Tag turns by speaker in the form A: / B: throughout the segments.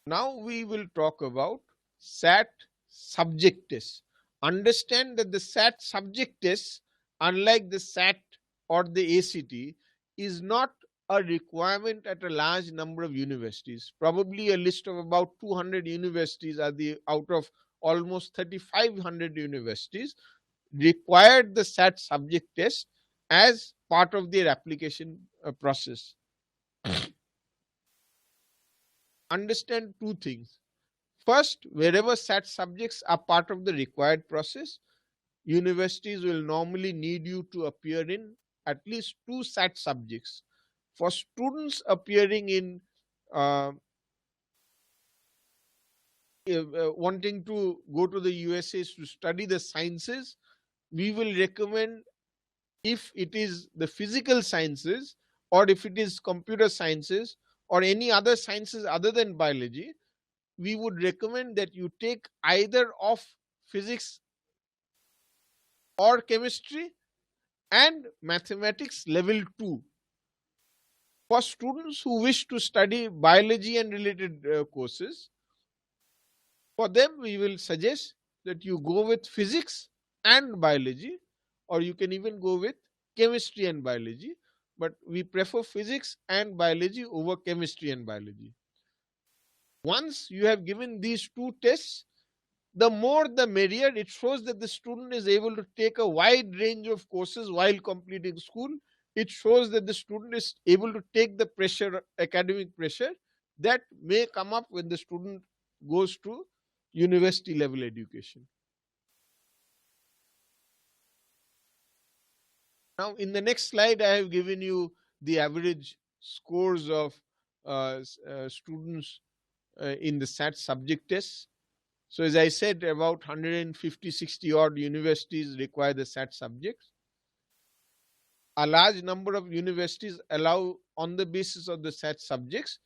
A: Now we will talk about SAT subject test. Understand that the SAT subject test, unlike the SAT or the ACT, is not a requirement at a large number of universities. Probably a list of about 200 universities are the out of almost 3,500 universities required the SAT subject test as part of their application process. Understand two things. First, wherever SAT subjects are part of the required process, universities will normally need you to appear in at least two SAT subjects. For students appearing in wanting to go to the USA to study the sciences, we will recommend, if it is the physical sciences or if it is computer sciences or any other sciences other than biology, we would recommend that you take either of physics or chemistry and mathematics level 2. For students who wish to study biology and related courses, for them we will suggest that you go with physics and biology, or you can even go with chemistry and biology, but we prefer physics and biology over chemistry and biology. Once you have given these two tests, the more the merrier. It shows that the student is able to take a wide range of courses while completing school. It shows that the student is able to take the pressure, academic pressure, that may come up when the student goes to university level education. Now, in the next slide, I have given you the average scores of students in the SAT subject test. So as I said, about 150, 60 odd universities require the SAT subjects. A large number of universities allow, on the basis of the SAT subjects,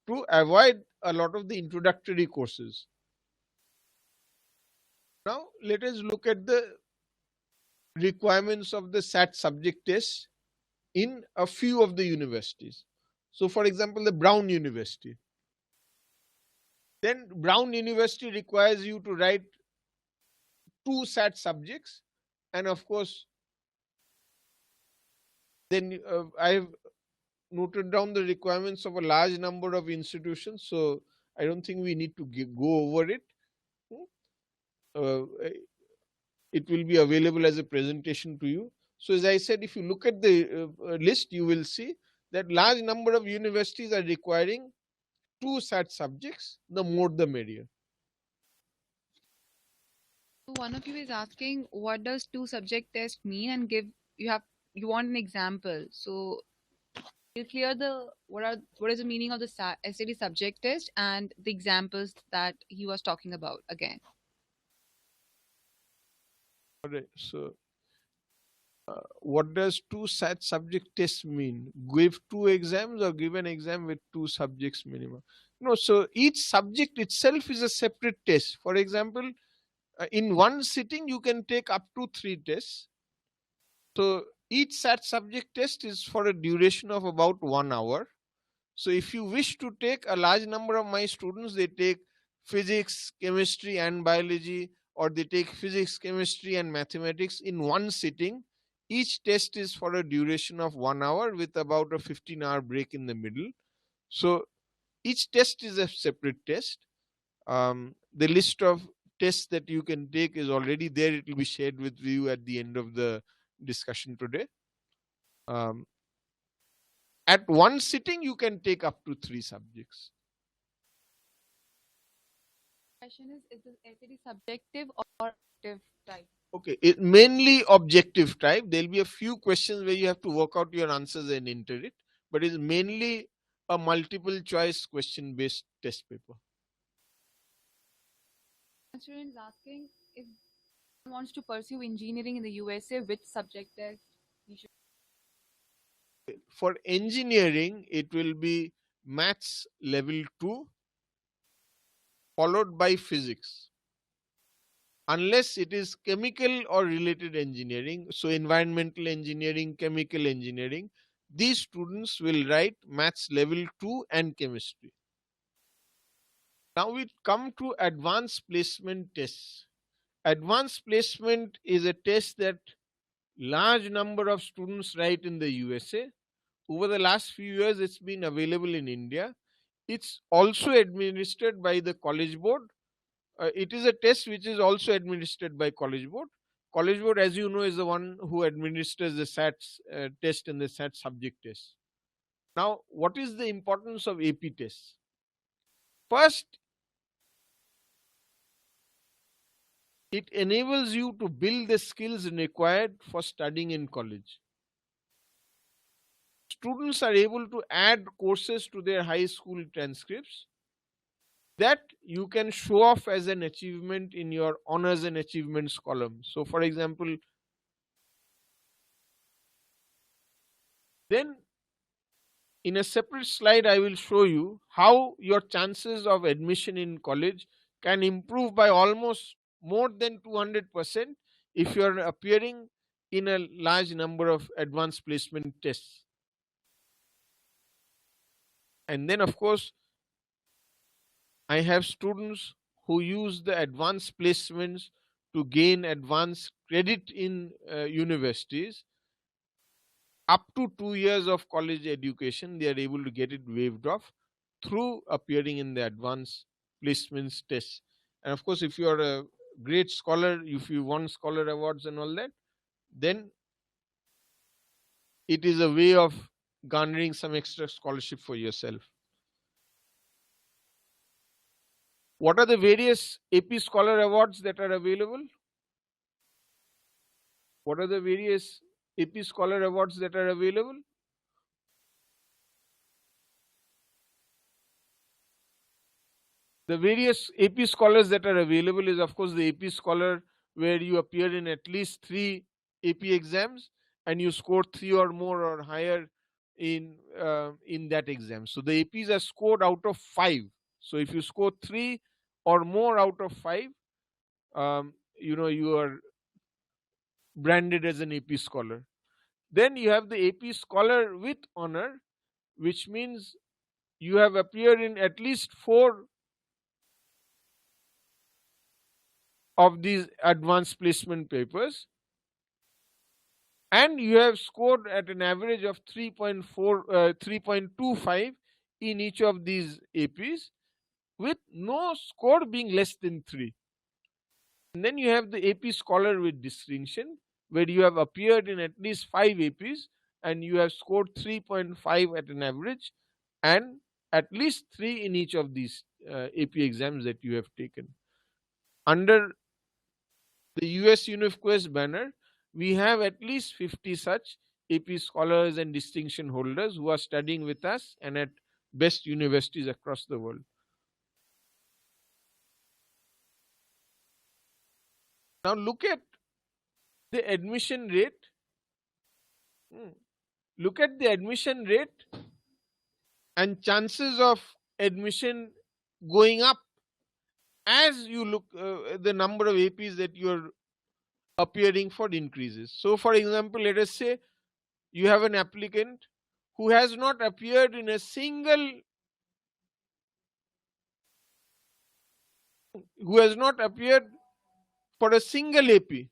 A: to avoid a lot of the introductory courses. Now let us look at the requirements of the SAT subject test in a few of the universities. So for example, the Brown University. Then Brown University requires you to write 2 SAT subjects, and of course then I have noted down the requirements of a large number of institutions, so I don't think we need to go over it. It will be available as a presentation to you. So as I said, if you look at the list, you will see that large number of universities are requiring 2 SAT subjects, the more the merrier.
B: One of you is asking, what does two subject test mean, and you want an example. So you clear what is the meaning of the SAT subject test and the examples that he was talking about again.
A: All right. So what does 2 SAT subject tests mean? Give 2 exams or give an exam with 2 subjects minimum? No, so each subject itself is a separate test. For example, in one sitting you can take up to 3 tests. So each SAT subject test is for a duration of about 1 hour. So if you wish to take, a large number of my students, they take physics, chemistry and biology, or they take physics, chemistry and mathematics in one sitting. Each test is for a duration of 1 hour with about a 15-hour break in the middle. So each test is a separate test. The list of tests that you can take is already there. It will be shared with you at the end of the discussion today. At one sitting, you can take up to 3 subjects.
B: Question is the SAT subjective or objective type?
A: Okay, it mainly objective type. There'll be a few questions where you have to work out your answers and enter it, but it's mainly a multiple choice question based test paper.
B: A student is asking, if one wants to pursue engineering in the USA, which subject test he should.
A: For engineering, it will be maths level 2 followed by physics. Unless it is chemical or related engineering, so environmental engineering, chemical engineering, these students will write maths level 2 and chemistry. Now we come to advanced placement tests. Advanced placement is a test that large number of students write in the USA. Over the last few years, it's been available in India. It's also administered by the College Board. It is a test which is also administered by College Board. College Board, as you know, is the one who administers the SAT test and the SAT subject test. Now, what is the importance of AP tests? First, it enables you to build the skills required for studying in college. Students are able to add courses to their high school transcripts that you can show off as an achievement in your honors and achievements column. So, for example, then in a separate slide, I will show you how your chances of admission in college can improve by almost more than 200% if you are appearing in a large number of advanced placement tests. And then, of course, I have students who use the advanced placements to gain advanced credit in universities. Up to 2 years of college education, they are able to get it waived off through appearing in the advanced placements test. And of course, if you are a great scholar, if you won scholar awards and all that, then it is a way of garnering some extra scholarship for yourself. What are the various AP Scholar Awards that are available? What are the various AP Scholar Awards that are available? The various AP Scholars that are available is, of course, the AP Scholar, where you appear in at least 3 AP exams and you score 3 or more or higher in that exam. So the APs are scored out of 5. So if you score 3 or more out of 5, you are branded as an AP Scholar. Then you have the AP Scholar with honor, which means you have appeared in at least 4 of these advanced placement papers, and you have scored at an average of 3.25 in each of these APs, with no score being less than 3. And then you have the AP Scholar with distinction, where you have appeared in at least 5 APs and you have scored 3.5 at an average and at least 3 in each of these AP exams that you have taken. Under the US UniFquest banner, we have at least 50 such AP scholars and distinction holders who are studying with us and at best universities across the world. Now look at the admission rate. Look at the admission rate and chances of admission going up as you look the number of APs that you are appearing for increases. So for example, let us say you have an applicant who has not appeared in a single for a single AP.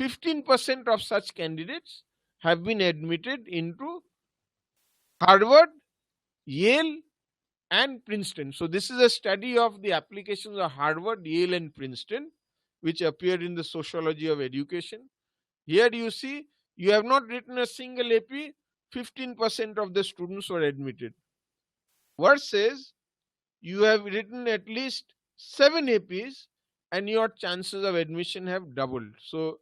A: 15% of such candidates have been admitted into Harvard, Yale, and Princeton. So this is a study of the applications of Harvard, Yale, and Princeton, which appeared in the Sociology of Education. Here you see, you have not written a single AP, 15% of the students were admitted. Versus, you have written at least 7 APs and your chances of admission have doubled. So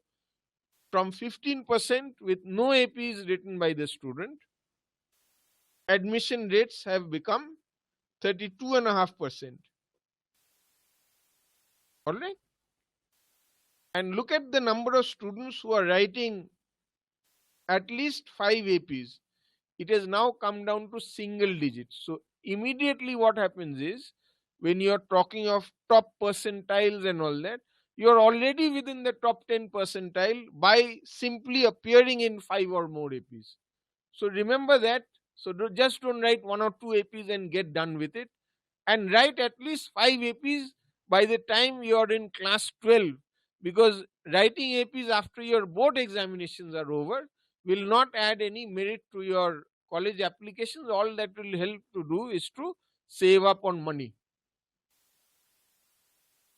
A: from 15% with no APs written by the student, admission rates have become 32.5%. Alright? And look at the number of students who are writing at least 5 APs. It has now come down to single digits. So immediately what happens is, when you are talking of top percentiles and all that, you are already within the top 10 percentile by simply appearing in 5 or more APs. So remember that So just don't write 1 or 2 APs and get done with it, and write at least 5 APs by the time you are in class 12, because writing APs after your board examinations are over will not add any merit to your college applications. All that will help to do is to save up on money.